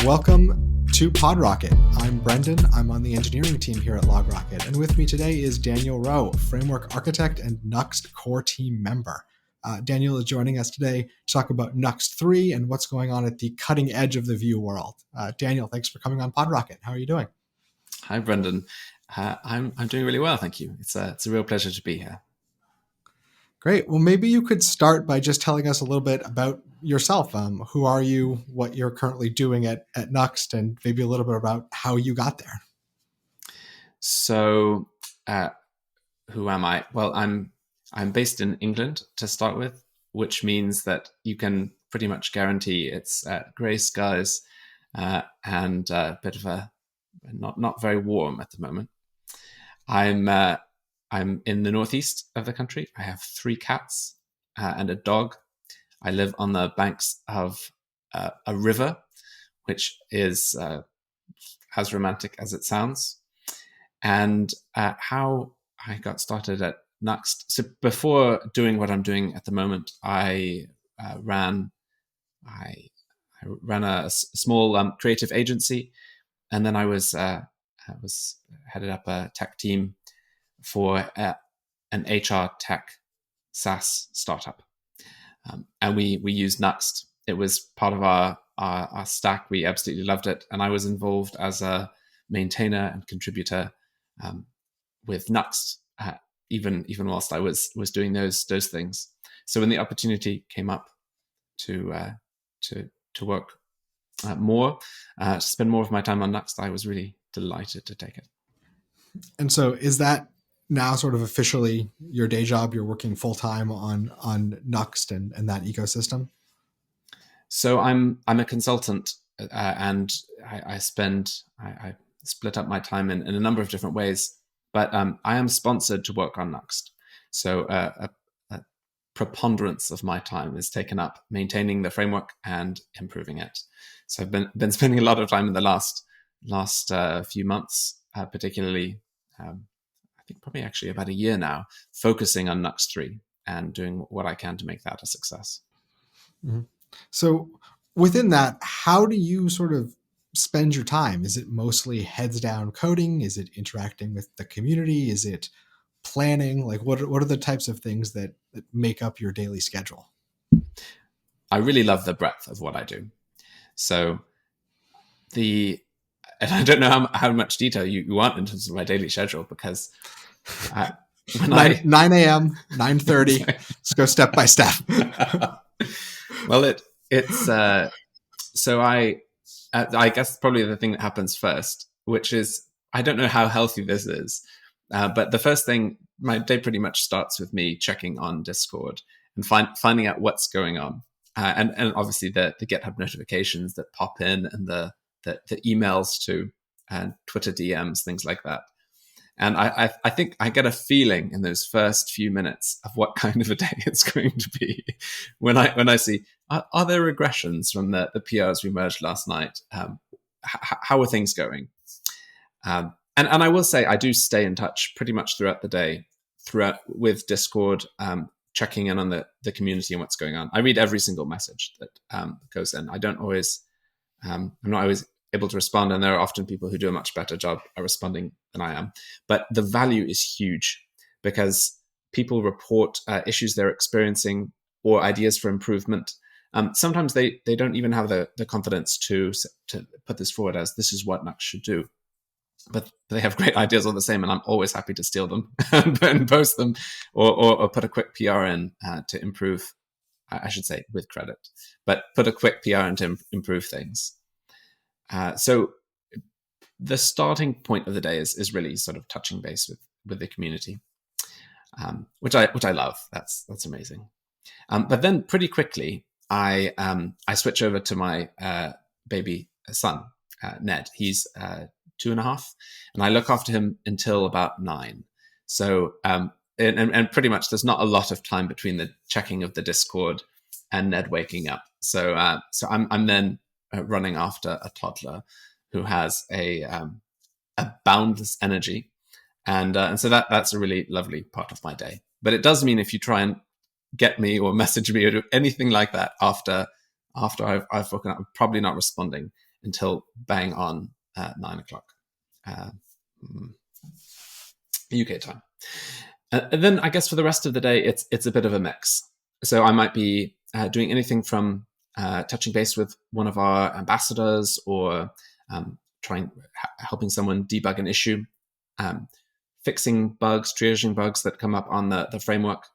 Welcome to PodRocket. I'm Brendan. I'm on the engineering team here at LogRocket. And with me today is Daniel Roe, framework architect and Nuxt core team member. Daniel is joining us today to talk about Nuxt 3 and what's going on at the cutting edge of the Vue world. Daniel, thanks for coming on PodRocket. How are you doing? Hi, Brendan. I'm doing really well, thank you. It's a real pleasure to be here. Great. Well, maybe you could start by just telling us a little bit about yourself. Who are you, what you're currently doing at Nuxt, and maybe a little bit about how you got there. So, who am I? Well, I'm based in England to start with, which means that you can pretty much guarantee it's grey skies and a bit of a not very warm at the moment. I'm in the northeast of the country. I have 3 cats and a dog. I live on the banks of a river, which is as romantic as it sounds. And how I got started at Nuxt. So before doing what I'm doing at the moment, I ran a small creative agency, and then I was headed up a tech team for an HR tech SaaS startup. And we used Nuxt. It was part of our stack. We absolutely loved it. And I was involved as a maintainer and contributor with Nuxt, even whilst I was doing those things. So when the opportunity came up to work more, to spend more of my time on Nuxt, I was really delighted to take it. And so is that now sort of officially your day job? You're working full time on Nuxt and that ecosystem? So I'm a consultant, and I split up my time in a number of different ways, but I am sponsored to work on Nuxt. So a preponderance of my time is taken up maintaining the framework and improving it. So I've been spending a lot of time in the last few months, particularly I think probably actually about a year now, focusing on Nuxt 3 and doing what I can to make that a success. Mm-hmm. So within that, how do you sort of spend your time? Is it mostly heads down coding? Is it interacting with the community? Is it planning? Like what are the types of things that make up your daily schedule? I really love the breadth of what I do. So and I don't know how much detail you want in terms of my daily schedule, because when 9 a.m., 9:30, let's go step by step. Well, it's so I guess probably the thing that happens first, which is, I don't know how healthy this is, but the first thing, my day pretty much starts with me checking on Discord and finding out what's going on, and obviously the GitHub notifications that pop in, and the emails to and Twitter DMs, things like that. And I think I get a feeling in those first few minutes of what kind of a day it's going to be when I see, are there regressions from the PRs we merged last night? How are things going? And I will say I do stay in touch pretty much throughout the day, with Discord, checking in on the community and what's going on. I read every single message that goes in. I'm not always able to respond, and there are often people who do a much better job at responding than I am. But the value is huge, because people report issues they're experiencing or ideas for improvement. Sometimes they don't even have the confidence to put this forward as this is what Nuxt should do. But they have great ideas all the same, and I'm always happy to steal them and post them or put a quick PR in to improve, I should say with credit, but put a quick PR in to improve things. So the starting point of the day is really sort of touching base with the community, which I love. That's amazing. But then pretty quickly, I switch over to my baby son, Ned. He's 2.5, and I look after him until about 9. So and pretty much there's not a lot of time between the checking of the Discord and Ned waking up. So I'm then running after a toddler who has a boundless energy, and so that's a really lovely part of my day. But it does mean if you try and get me or message me or do anything like that after I've woken up, I'm probably not responding. until bang on 9 o'clock UK time. And then I guess for the rest of the day, it's a bit of a mix. So I might be doing anything from touching base with one of our ambassadors, or helping someone debug an issue, fixing bugs, triaging bugs that come up on the framework.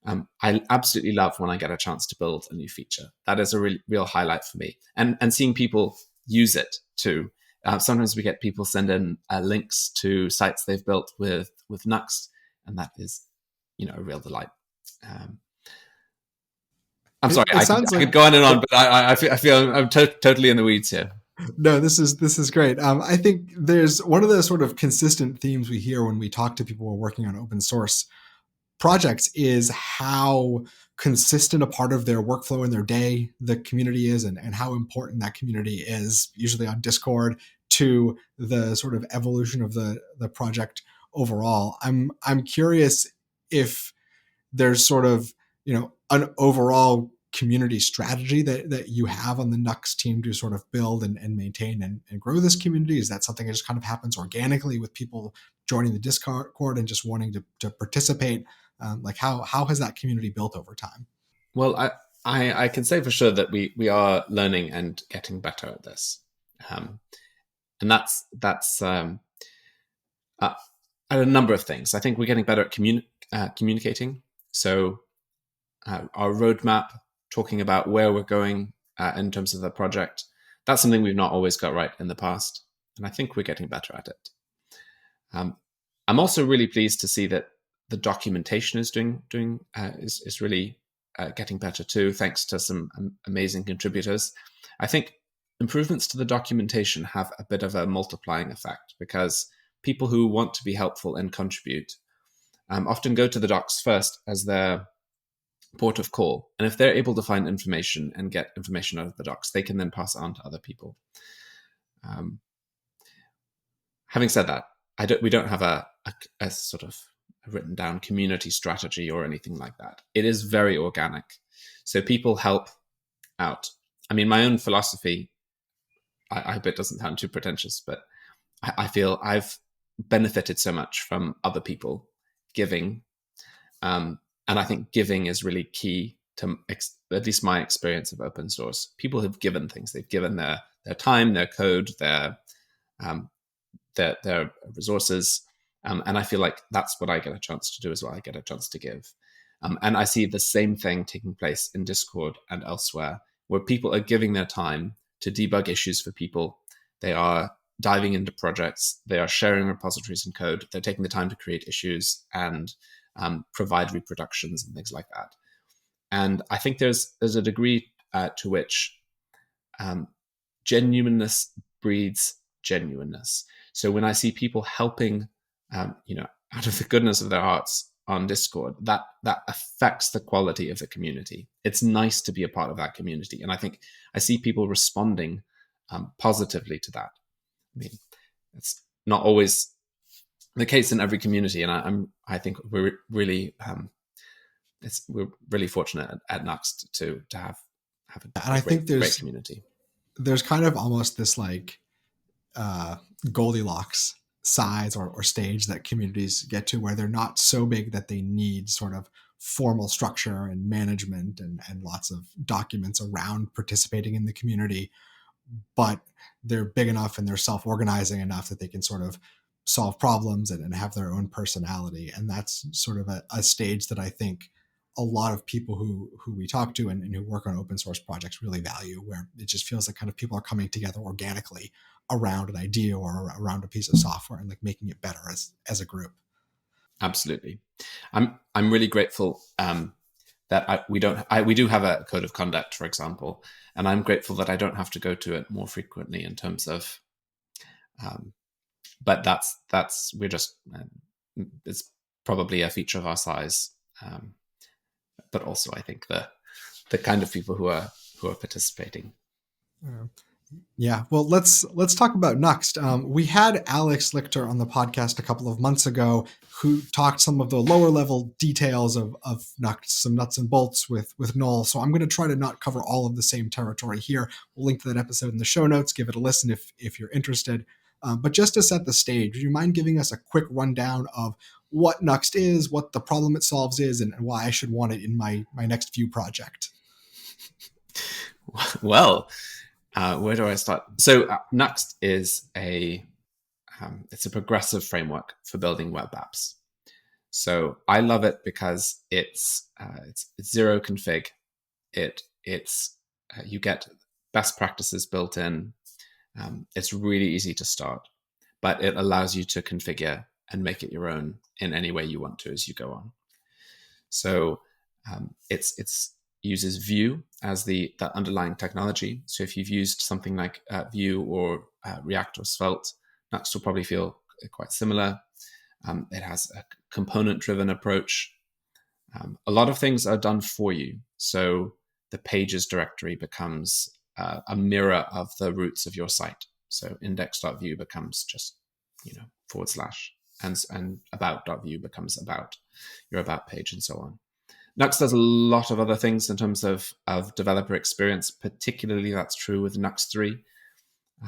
I absolutely love when I get a chance to build a new feature. That is a real highlight for me. And seeing people use it too. Sometimes we get people send in links to sites they've built with Nuxt, and that is, a real delight. I'm sorry, I could go on and on, but I feel I'm totally in the weeds here. No, this is great. I think there's one of the sort of consistent themes we hear when we talk to people who are working on open source projects is how consistent a part of their workflow in their day the community is, and how important that community is, usually on Discord, to the sort of evolution of the project overall. I'm curious if there's sort of, an overall community strategy that you have on the Nuxt team to sort of build and maintain and grow this community. Is that something that just kind of happens organically with people joining the Discord and just wanting to participate? Like how has that community built over time? Well, I can say for sure that we are learning and getting better at this. And that's at a number of things. I think we're getting better at communicating. So our roadmap, talking about where we're going in terms of the project, that's something we've not always got right in the past. And I think we're getting better at it. I'm also really pleased to see that the documentation is is really getting better too, thanks to some amazing contributors. I think improvements to the documentation have a bit of a multiplying effect, because people who want to be helpful and contribute often go to the docs first as their port of call. And if they're able to find information and get information out of the docs, they can then pass it on to other people. Having said that, we don't have a sort of written down community strategy or anything like that. It is very organic. So people help out. I mean, my own philosophy, I hope it doesn't sound too pretentious, but I feel I've benefited so much from other people giving. And I think giving is really key to at least my experience of open source. People have given things. They've given their time, their code, their resources. And I feel like that's what I get a chance to do as well. I get a chance to give. And I see the same thing taking place in Discord and elsewhere, where people are giving their time to debug issues for people. They are diving into projects. They are sharing repositories and code. They're taking the time to create issues and provide reproductions and things like that. And I think there's a degree to which genuineness breeds genuineness. So when I see people helping, out of the goodness of their hearts on Discord, that affects the quality of the community. It's nice to be a part of that community. And I think I see people responding positively to that. I mean, it's not always the case in every community, and I think we're really fortunate at Nuxt to have great community. There's kind of almost this like Goldilocks size or stage that communities get to, where they're not so big that they need sort of formal structure and management and lots of documents around participating in the community, but they're big enough and they're self-organizing enough that they can sort of solve problems and have their own personality. And that's sort of a stage that I think a lot of people who we talk to and who work on open source projects really value, where it just feels like kind of people are coming together organically around an idea or around a piece of software and like making it better as a group. Absolutely. I'm really grateful that we do have a code of conduct, for example, and I'm grateful that I don't have to go to it more frequently in terms of, but we're just, it's probably a feature of our size. But also I think the kind of people who are participating. Yeah, well, let's talk about Nuxt. We had Alex Lichter on the podcast a couple of months ago, who talked some of the lower level details of Nuxt, some nuts and bolts with Null. So I'm going to try to not cover all of the same territory here. We'll link to that episode in the show notes. Give it a listen if you're interested. But just to set the stage, would you mind giving us a quick rundown of what Nuxt is, what the problem it solves is, and why I should want it in my next Vue project? Well, where do I start? So Nuxt is it's a progressive framework for building web apps. So I love it because it's zero config. You get best practices built in. It's really easy to start, but it allows you to configure and make it your own in any way you want to as you go on. So it's uses Vue as the underlying technology. So if you've used something like Vue or React or Svelte, Nuxt will probably feel quite similar. It has a component-driven approach. A lot of things are done for you. So the pages directory becomes a mirror of the roots of your site. So index.vue becomes just, / and about.vue becomes about your about page and so on. Nuxt does a lot of other things in terms of developer experience. Particularly, that's true with Nuxt 3.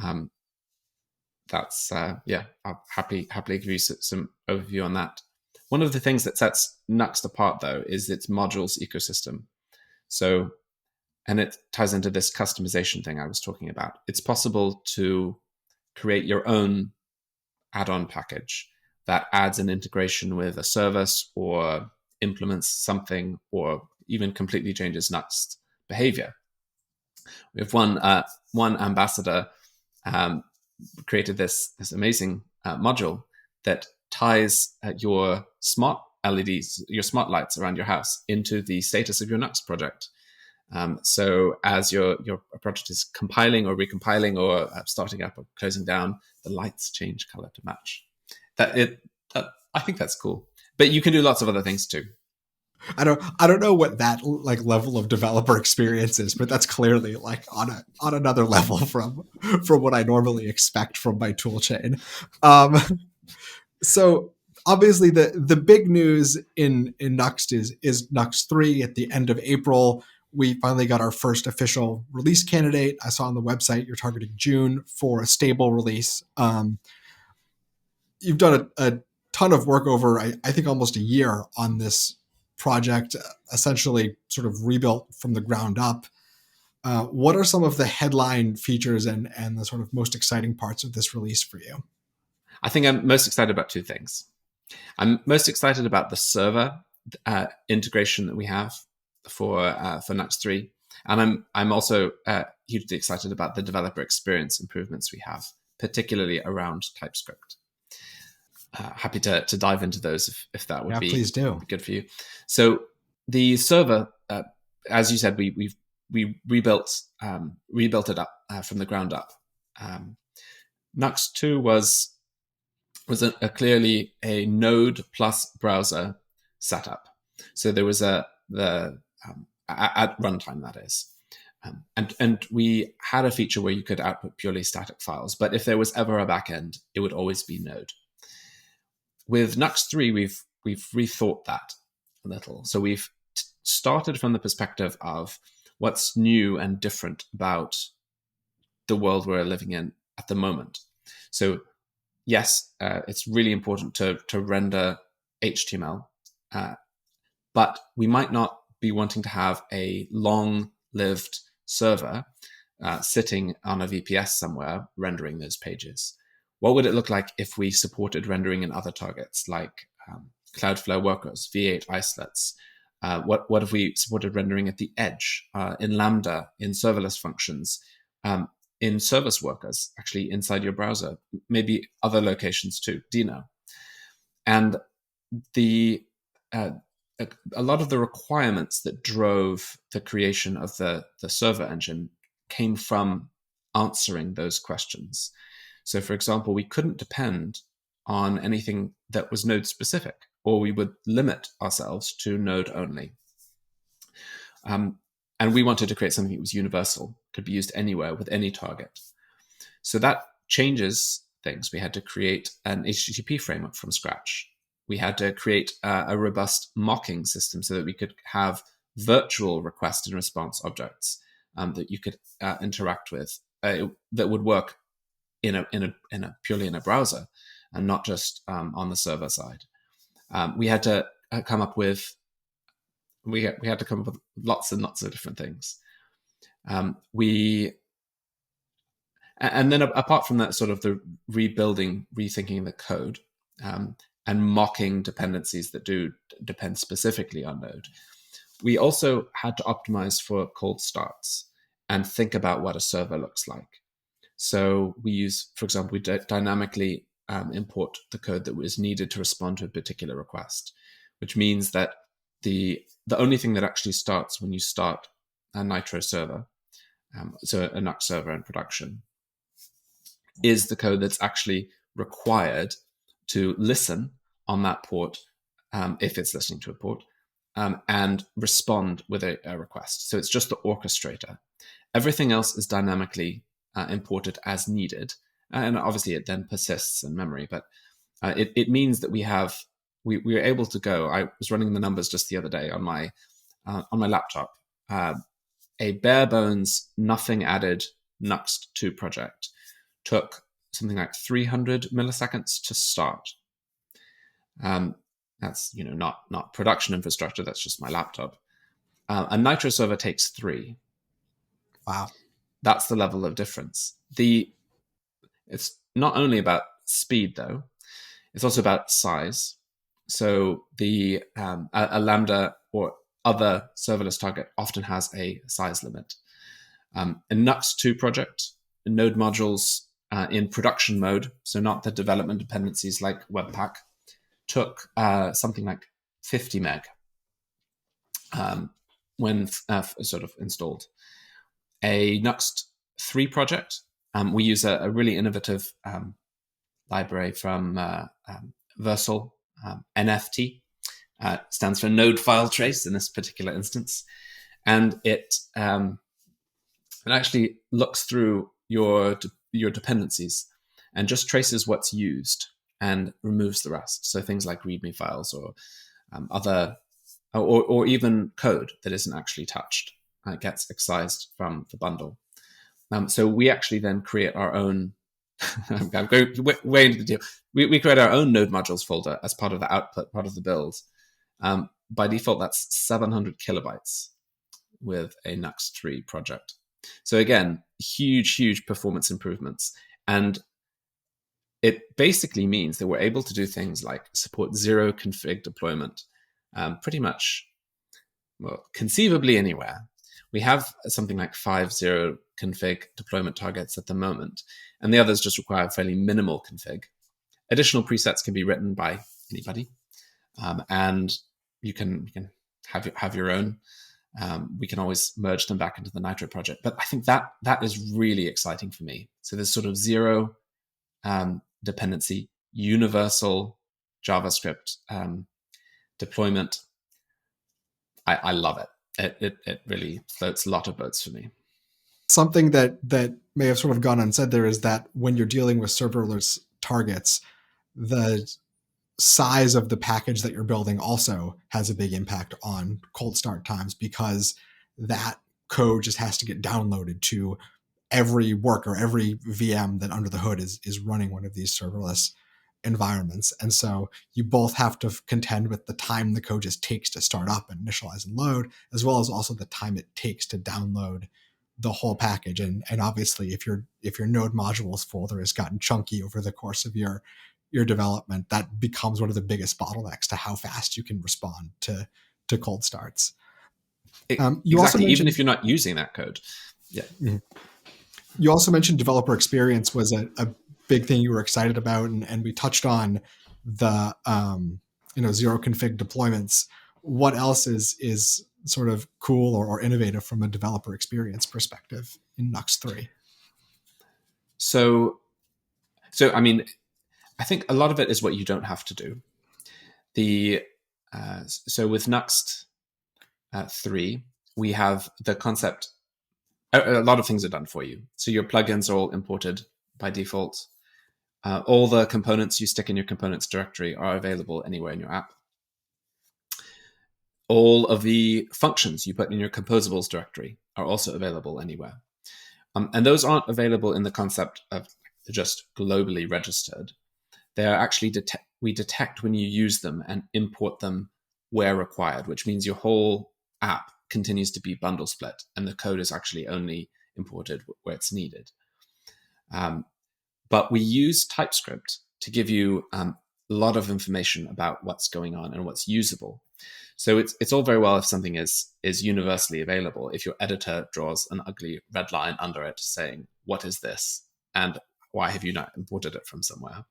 I'll happily give you some overview on that. One of the things that sets Nuxt apart, though, is its modules ecosystem. So, and it ties into this customization thing I was talking about. It's possible to create your own add-on package that adds an integration with a service or implements something or even completely changes Nuxt behavior. We have one ambassador created this amazing module that ties your smart LEDs, your smart lights around your house into the status of your Nuxt project. So as your project is compiling or recompiling or starting up or closing down, the lights change color to match. I think that's cool. But you can do lots of other things too. I don't know what that level of developer experience is, but that's clearly on another level from what I normally expect from my toolchain. So obviously the big news in Nuxt is Nuxt 3 at the end of April. We finally got our first official release candidate. I saw on the website you're targeting June for a stable release. You've done a ton of work over, I think, almost a year on this project, essentially sort of rebuilt from the ground up. What are some of the headline features and the sort of most exciting parts of this release for you? I think I'm most excited about two things. I'm most excited about the server integration that we have for Nuxt 3. And I'm also hugely excited about the developer experience improvements we have, particularly around TypeScript. Happy to dive into those if that would be, please do. Good for you. So the server, as you said, we rebuilt it up from the ground up. Nuxt 2 was clearly a Node plus browser setup. So there was at runtime, that is. And we had a feature where you could output purely static files, but if there was ever a backend, it would always be Node. With Nuxt 3, we've rethought that a little. So we've started from the perspective of what's new and different about the world we're living in at the moment. So yes, it's really important to render HTML, but we might not be wanting to have a long-lived server sitting on a VPS somewhere rendering those pages. What would it look like if we supported rendering in other targets like Cloudflare workers, V8 isolates? What if we supported rendering at the edge, in Lambda, in serverless functions, in service workers, actually inside your browser, maybe other locations too, Dino? And a lot of the requirements that drove the creation of the server engine came from answering those questions. So, for example, we couldn't depend on anything that was Node specific, or we would limit ourselves to Node only. And we wanted to create something that was universal, could be used anywhere with any target. So that changes things. We had to create an HTTP framework from scratch. We had to create a robust mocking system so that we could have virtual request and response objects that you could interact with that would work in a purely in a browser and not just on the server side. We had to come up with lots and lots of different things. And then apart from that, sort of the rebuilding, rethinking the code, and mocking dependencies that do depend specifically on Node, we also had to optimize for cold starts and think about what a server looks like. So we use, for example, we dynamically import the code that was needed to respond to a particular request, which means that the only thing that actually starts when you start a Nitro server, so a Nuxt server in production, is the code that's actually required to listen on that port, if it's listening to a port, and respond with a request. So it's just the orchestrator. Everything else is dynamically imported as needed. And obviously it then persists in memory, but it means that we were able to go. I was running the numbers just the other day on my laptop. A bare bones, nothing added Nuxt 2 project took something like 300 milliseconds to start. That's not production infrastructure. That's just my laptop. A Nitro server takes 3. Wow, that's the level of difference. It's not only about speed though; it's also about size. So a Lambda or other serverless target often has a size limit. A Nuxt 2 project, node modules in production mode, so not the development dependencies like Webpack, took something like 50 meg when sort of installed. A Nuxt 3 project, we use a really innovative library from Versal, NFT, stands for Node File Trace in this particular instance. And it actually looks through your dependencies and just traces what's used and removes the rest. So things like README files or other, or even code that isn't actually touched gets excised from the bundle. So we actually then create our own. I'm going way into the deal. We create our own node modules folder as part of the output, part of the build. By default, that's 700 kilobytes with a Nuxt 3 project. So again, huge performance improvements. And it basically means that we're able to do things like support zero config deployment, pretty much, well, conceivably anywhere. We have something like 5 zero config deployment targets at the moment, and the others just require fairly minimal config. Additional presets can be written by anybody, and you can have your own. We can always merge them back into the Nitro project. But I think that is really exciting for me. So there's sort of zero dependency, universal JavaScript deployment. I love it. It really floats a lot of boats for me. Something that may have sort of gone unsaid there is that when you're dealing with serverless targets, the size of the package that you're building also has a big impact on cold start times, because that code just has to get downloaded to every worker, every VM that under the hood is running one of these serverless environments. And so you both have to contend with the time the code just takes to start up and initialize and load, as well as also the time it takes to download the whole package. And obviously if your node modules folder has gotten chunky over the course of your development, that becomes one of the biggest bottlenecks to how fast you can respond to cold starts. You exactly, also even if you're not using that code. Yeah. Mm-hmm. You also mentioned developer experience was a big thing you were excited about, and we touched on the zero config deployments. What else is sort of cool or innovative from a developer experience perspective in Nuxt 3? So I mean, I think a lot of it is what you don't have to do. So with Nuxt 3, we have the concept. A lot of things are done for you. So your plugins are all imported by default. All the components you stick in your components directory are available anywhere in your app. All of the functions you put in your composables directory are also available anywhere. And those aren't available in the concept of just globally registered. They are actually we detect when you use them and import them where required, which means your whole app continues to be bundle split, and the code is actually only imported where it's needed. But we use TypeScript to give you a lot of information about what's going on and what's usable. So it's all very well if something is universally available. If your editor draws an ugly red line under it saying, "What is this? And why have you not imported it from somewhere?"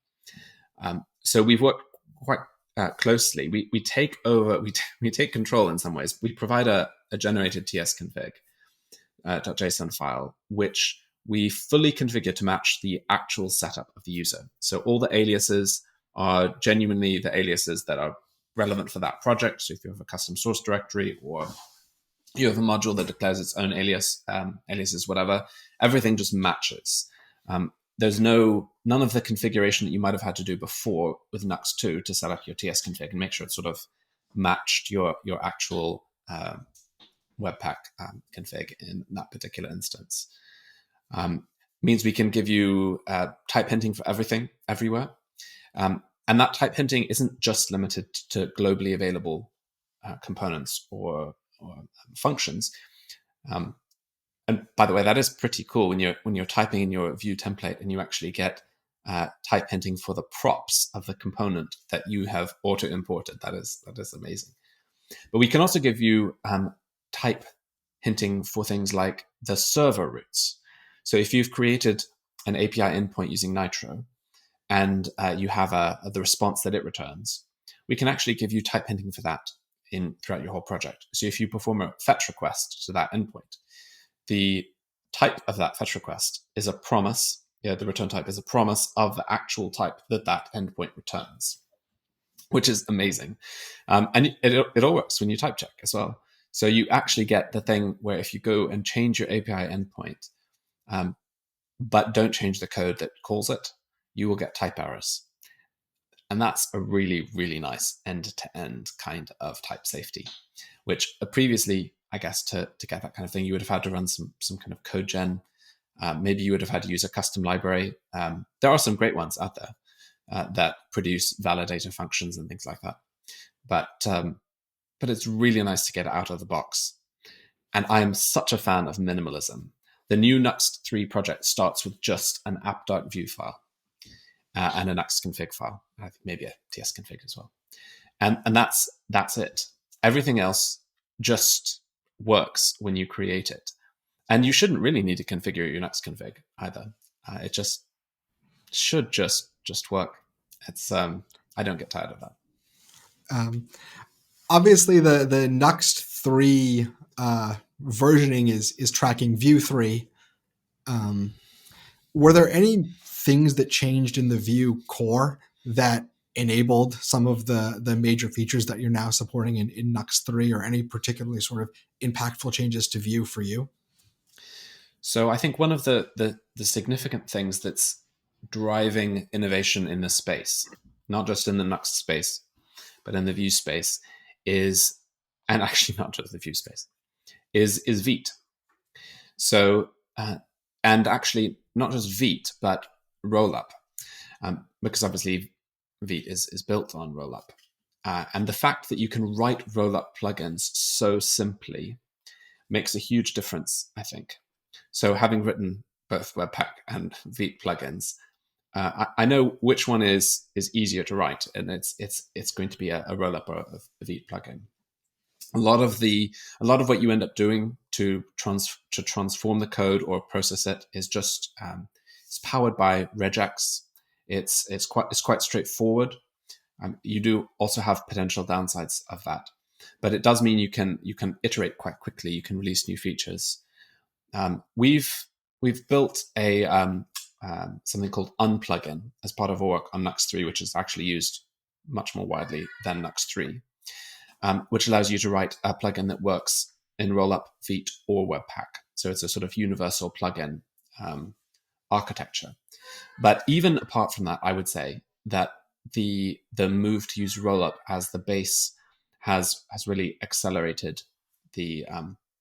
So we've worked quite closely. We take over. We take control in some ways. We provide a generated tsconfig .json file, which we fully configure to match the actual setup of the user. So all the aliases are genuinely the aliases that are relevant for that project. So if you have a custom source directory or you have a module that declares its own aliases, whatever, everything just matches. There's none of the configuration that you might have had to do before with Nuxt 2 to set up your tsconfig and make sure it sort of matched your actual Webpack config in that particular instance. Means we can give you type hinting for everything, everywhere. And that type hinting isn't just limited to globally available components or functions. And by the way, that is pretty cool when you're typing in your Vue template and you actually get type hinting for the props of the component that you have auto imported. That is amazing. But we can also give you type hinting for things like the server routes. So if you've created an API endpoint using Nitro and you have the response that it returns, we can actually give you type hinting for that throughout your whole project. So if you perform a fetch request to that endpoint, the type of that fetch request is a promise. Yeah, the return type is a promise of the actual type that endpoint returns, which is amazing. And it all works when you type check as well. So you actually get the thing where if you go and change your API endpoint, but don't change the code that calls it, you will get type errors. And that's a really, really nice end-to-end kind of type safety, which previously, I guess, to get that kind of thing, you would have had to run some kind of code gen. Maybe you would have had to use a custom library. There are some great ones out there that produce validator functions and things like that. But it's really nice to get it out of the box. And I am such a fan of minimalism. The new Nuxt 3 project starts with just an app.vue file and a Nuxt config file, maybe a tsconfig as well. And that's it. Everything else just works when you create it. And you shouldn't really need to configure your Nuxt config either. It just should just work. It's I don't get tired of that. Obviously, the Nuxt 3 versioning is tracking Vue 3. Were there any things that changed in the Vue core that enabled some of the major features that you're now supporting in Nuxt 3, or any particularly sort of impactful changes to Vue for you? So I think one of the significant things that's driving innovation in this space, not just in the Nuxt space, but in the Vue space, is, and actually not just the Vue space, is Vite. So, and actually not just Vite, but Rollup, because obviously Vite is built on Rollup. And the fact that you can write Rollup plugins so simply makes a huge difference, I think. So having written both Webpack and Vite plugins, I know which one is easier to write, and it's going to be a Rollup or a Vite plugin. A lot of what you end up doing to transform the code or process it is just it's powered by regex. It's quite straightforward. You do also have potential downsides of that, but it does mean you can iterate quite quickly. You can release new features. We've built a something called unplugin as part of our work on Nuxt 3, which is actually used much more widely than Nuxt 3, which allows you to write a plugin that works in Rollup, Vite, or Webpack. So it's a sort of universal plugin architecture. But even apart from that, I would say that the move to use rollup as the base has really accelerated the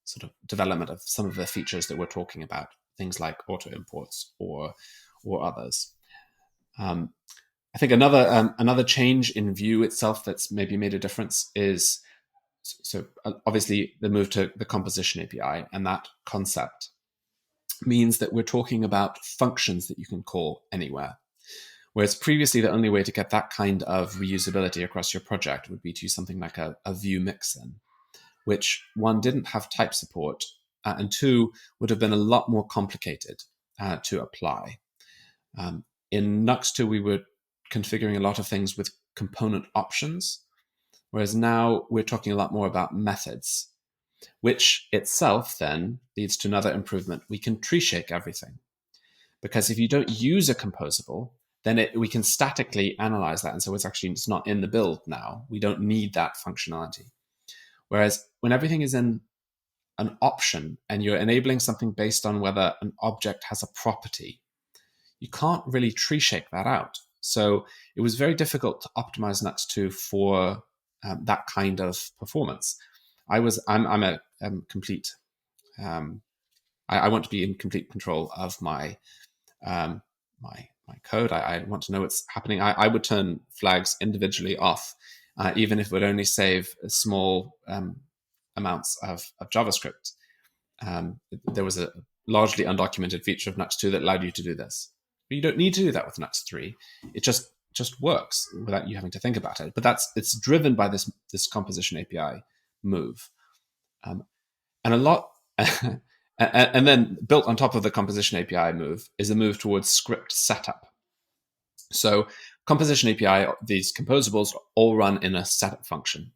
sort of development of some of the features that we're talking about, things like auto imports or others. I think another change in Vue itself that's maybe made a difference is obviously the move to the composition API, and that concept means that we're talking about functions that you can call anywhere. Whereas previously, the only way to get that kind of reusability across your project would be to use something like a Vue mixin, which one, didn't have type support, and two, would have been a lot more complicated to apply. In Nuxt 2, we were configuring a lot of things with component options, whereas now we're talking a lot more about methods, which itself then leads to another improvement. We can tree shake everything. Because if you don't use a composable, then we can statically analyze that. And so it's not in the build now. We don't need that functionality. Whereas when everything is in an option and you're enabling something based on whether an object has a property, you can't really tree shake that out. So it was very difficult to optimize Nuxt 2 for that kind of performance. I'm a complete. I want to be in complete control of my code. I want to know what's happening. I would turn flags individually off, even if it would only save small amounts of JavaScript. There was a largely undocumented feature of Nuxt 2 that allowed you to do this. But you don't need to do that with Nuxt 3. It just works without you having to think about it. But it's driven by this composition API move, and a lot. And then built on top of the composition API move is a move towards script setup. So composition API, these composables all run in a setup function.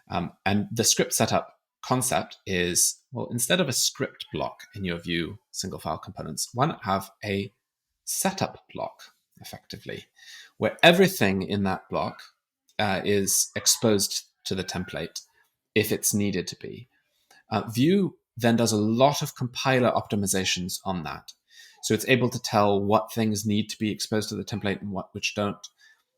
And the script setup concept is, well, instead of a script block in your Vue single file components, why not have a setup block, effectively, where everything in that block is exposed to the template if it's needed to be. Vue then does a lot of compiler optimizations on that. So it's able to tell what things need to be exposed to the template and which don't.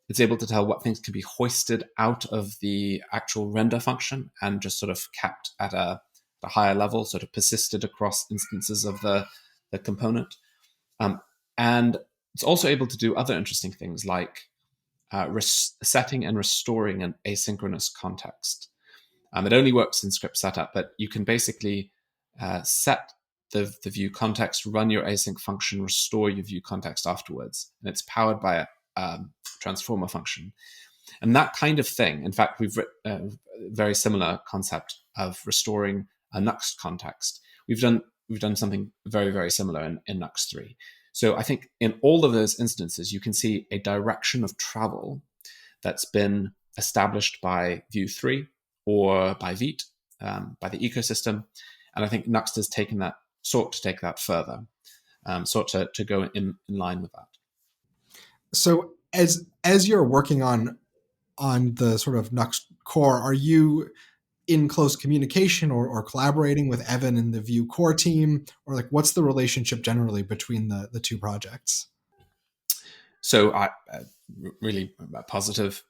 It's able to tell what things can be hoisted out of the actual render function and just sort of kept at a higher level, sort of persisted across instances of the component. And it's also able to do other interesting things like setting and restoring an asynchronous context. It only works in script setup, but you can basically set the Vue context, run your async function, restore your Vue context afterwards. And it's powered by a transformer function. And that kind of thing, in fact, we've written a very similar concept of restoring a Nuxt context. We've done something very, very similar in Nuxt 3. So I think in all of those instances, you can see a direction of travel that's been established by Vue 3 or by Vite, by the ecosystem. And I think Nuxt has sought to take that further, sought to go in line with that. So as you're working on the sort of Nuxt core, are you in close communication or collaborating with Evan and the Vue core team? Or like, what's the relationship generally between the two projects? So I really positive.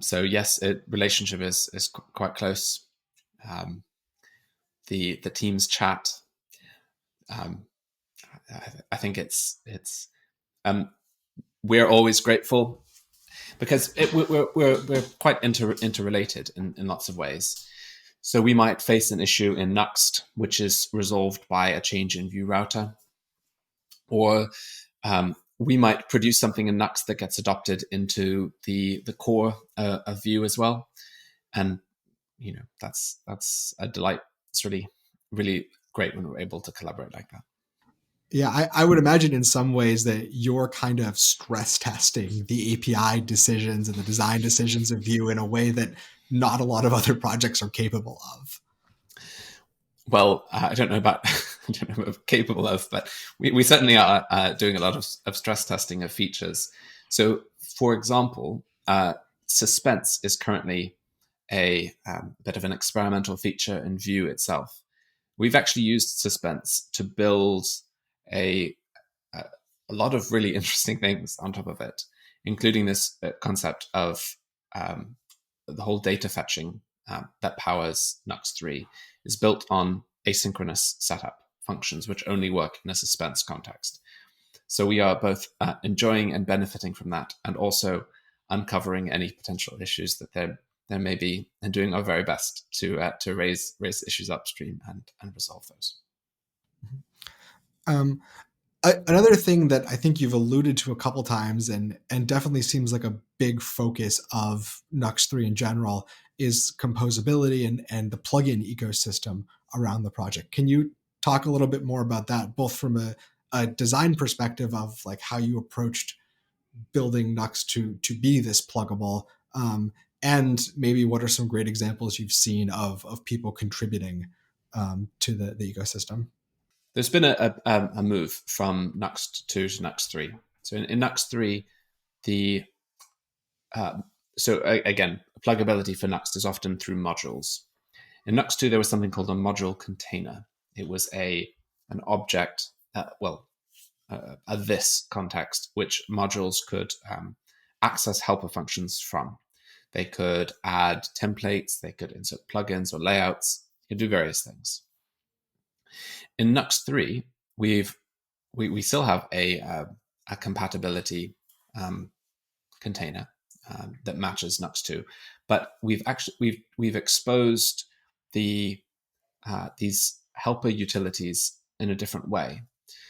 So yes, relationship is quite close. The teams chat. I think it's we're always grateful because we're quite interrelated in lots of ways. So we might face an issue in Nuxt, which is resolved by a change in Vue router, or we might produce something in Nuxt that gets adopted into the core of Vue as well, and that's a delight. It's really, really great when we're able to collaborate like that. Yeah, I would imagine in some ways that you're kind of stress testing the API decisions and the design decisions of Vue in a way that not a lot of other projects are capable of. Well, I don't know about capable of, but we certainly are doing a lot of stress testing of features. So, for example, suspense is currently a bit of an experimental feature in Vue itself. We've actually used suspense to build a a lot of really interesting things on top of it, including this concept of the whole data fetching that powers Nuxt 3 is built on asynchronous setup functions, which only work in a suspense context. So we are both enjoying and benefiting from that, and also uncovering any potential issues that there may be, and doing our very best to raise issues upstream and resolve those. Another thing that I think you've alluded to a couple times, and definitely seems like a big focus of Nuxt 3 in general, is composability and the plugin ecosystem around the project. Can you talk a little bit more about that, both from a design perspective of like how you approached building Nuxt to be this pluggable, and maybe what are some great examples you've seen of people contributing to the ecosystem? There's been a move from Nuxt 2 to Nuxt 3. So in Nuxt 3, again, pluggability for Nuxt is often through modules. In Nuxt 2, there was something called a module container. It was an object, a this context, which modules could access helper functions from. They could add templates, they could insert plugins or layouts, you could do various things. In Nuxt 3, we still have a compatibility container that matches Nuxt 2, but we've exposed these helper utilities in a different way.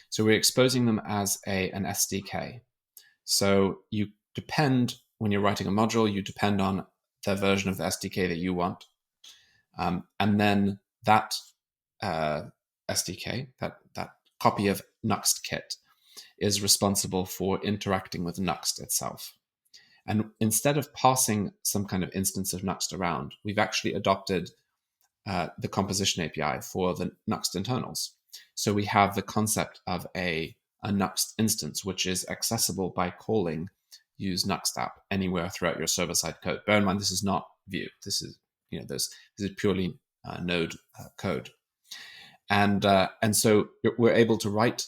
So we're exposing them as an SDK. So you depend, when you're writing a module, you depend on the version of the SDK that you want, and then that SDK, that copy of Nuxt kit, is responsible for interacting with Nuxt itself. And instead of passing some kind of instance of Nuxt around, we've actually adopted the composition API for the Nuxt internals. So we have the concept of a Nuxt instance, which is accessible by calling use Nuxt app anywhere throughout your server-side code. Bear in mind, this is not Vue. This is purely Node code. And so we're able to write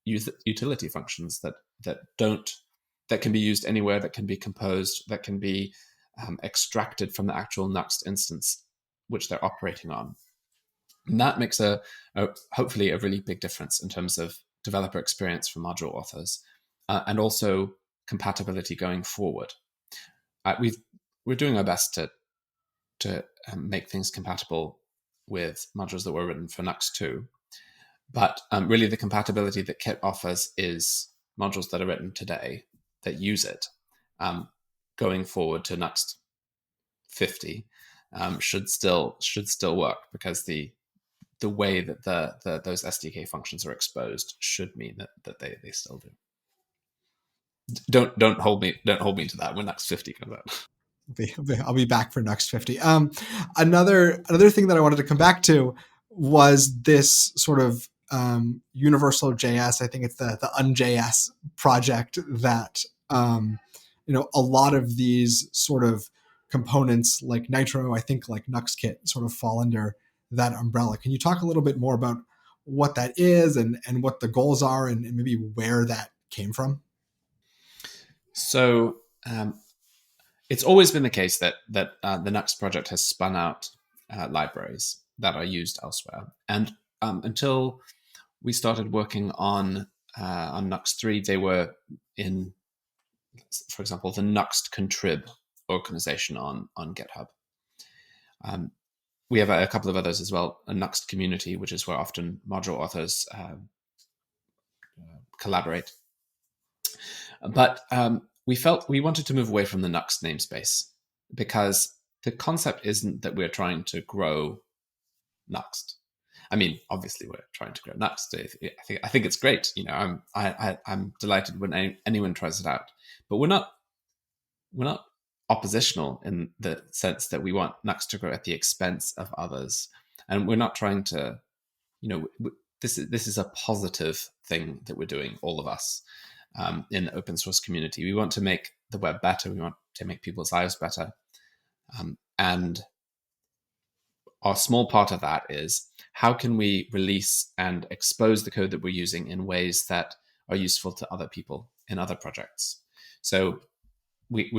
utility functions that can be used anywhere, that can be composed, that can be extracted from the actual Nuxt instance which they're operating on. And that makes hopefully a really big difference in terms of developer experience for module authors, and also compatibility going forward. We're doing our best to make things compatible with modules that were written for Nuxt 2. But really the compatibility that Kit offers is modules that are written today that use it. Going forward to Nuxt 50 should still work, because the way that those SDK functions are exposed should mean that they still do. Don't hold me to that when Nuxt 50 comes out. I'll be back for Nuxt 50. Another thing that I wanted to come back to was this sort of universal JS. I think it's the UnJS project that a lot of these sort of components like Nitro, I think like NuxtKit, sort of fall under that umbrella. Can you talk a little bit more about what that is and what the goals are, and maybe where that came from? So it's always been the case that the Nuxt project has spun out libraries that are used elsewhere, and until we started working on Nuxt 3, they were in, for example, the Nuxt contrib organization on GitHub. We have a couple of others as well, a Nuxt community, which is where often module authors collaborate. But we felt we wanted to move away from the Nuxt namespace, because the concept isn't that we're trying to grow Nuxt. I mean, obviously we're trying to grow Nuxt. I think it's great. I'm delighted when anyone tries it out. But we're not oppositional in the sense that we want Nuxt to grow at the expense of others, and we're not trying to. This is a positive thing that we're doing, all of us, in the open source community. We want to make the web better. We want to make people's lives better, and our small part of that is how can we release and expose the code that we're using in ways that are useful to other people in other projects. So we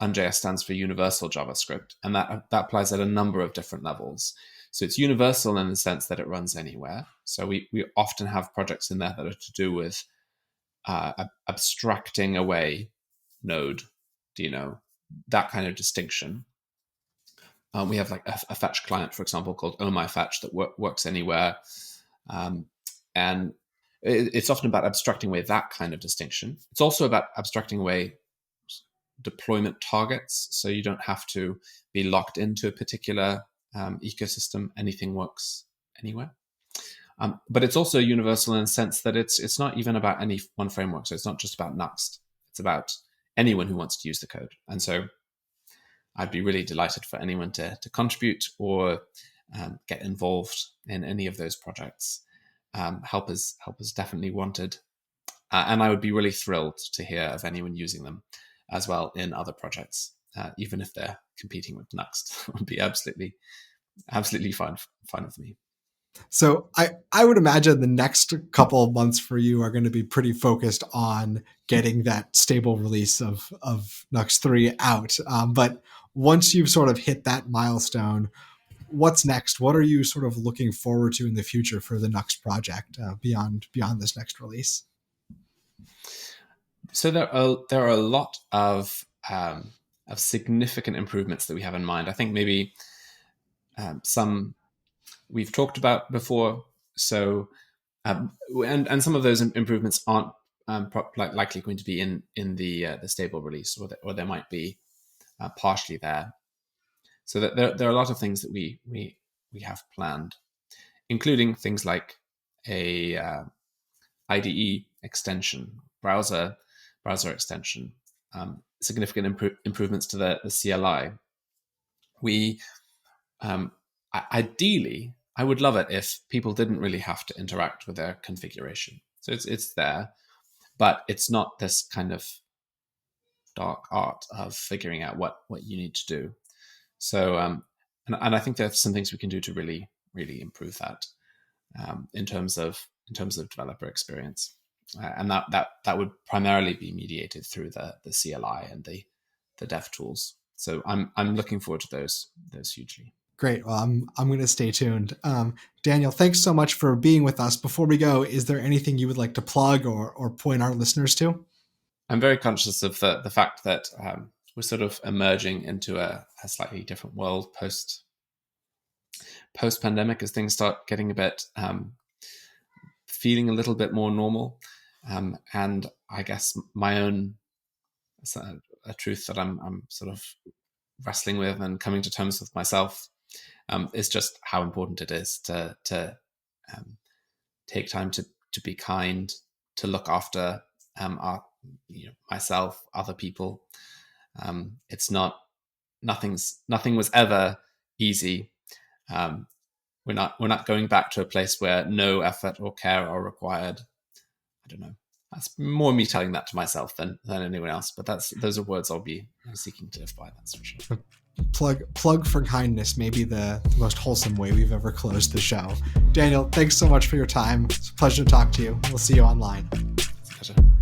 UnJS stands for Universal JavaScript, and that applies at a number of different levels. So it's universal in the sense that it runs anywhere. So we often have projects in there that are to do with abstracting away Node, that kind of distinction. We have like a fetch client, for example, called OhMyFetch that works anywhere. And it's often about abstracting away that kind of distinction. It's also about abstracting away deployment targets, so you don't have to be locked into a particular ecosystem. Anything works anywhere. But it's also universal in the sense that it's not even about any one framework. So it's not just about Nuxt. It's about anyone who wants to use the code. And so I'd be really delighted for anyone to contribute or get involved in any of those projects. Help is definitely wanted. And I would be really thrilled to hear of anyone using them as well in other projects, even if they're competing with Nuxt. It would be absolutely fine with me. So I would imagine the next couple of months for you are going to be pretty focused on getting that stable release of Nuxt 3 out. But once you've sort of hit that milestone, what's next? What are you sort of looking forward to in the future for the Nuxt project beyond this next release? So there are a lot of significant improvements that we have in mind. I think maybe some we've talked about before. So and some of those improvements aren't likely going to be in the stable release, or there might be partially there. So that there are a lot of things that we have planned, including things like a IDE extension, browser extension, significant improvements to the CLI. We ideally, I would love it if people didn't really have to interact with their configuration. So it's there, but it's not this kind of dark art of figuring out what you need to do. So and I think there's some things we can do to really improve that in terms of developer experience. And that would primarily be mediated through the CLI and the dev tools. So I'm looking forward to those hugely. Great. Well, I'm going to stay tuned. Daniel, thanks so much for being with us. Before we go, is there anything you would like to plug or point our listeners to? I'm very conscious of the fact that we're sort of emerging into a slightly different world post-pandemic as things start getting a bit feeling a little bit more normal. And I guess my own a truth that I'm sort of wrestling with and coming to terms with myself is just how important it is to take time to be kind, to look after myself, other people. It's nothing was ever easy. We're not going back to a place where no effort or care are required. I don't know. That's more me telling that to myself than anyone else. But those are words I'll be seeking to live by. That's for sure. Plug for kindness, maybe the most wholesome way we've ever closed the show. Daniel, thanks so much for your time. It's a pleasure to talk to you. We'll see you online. It's a pleasure.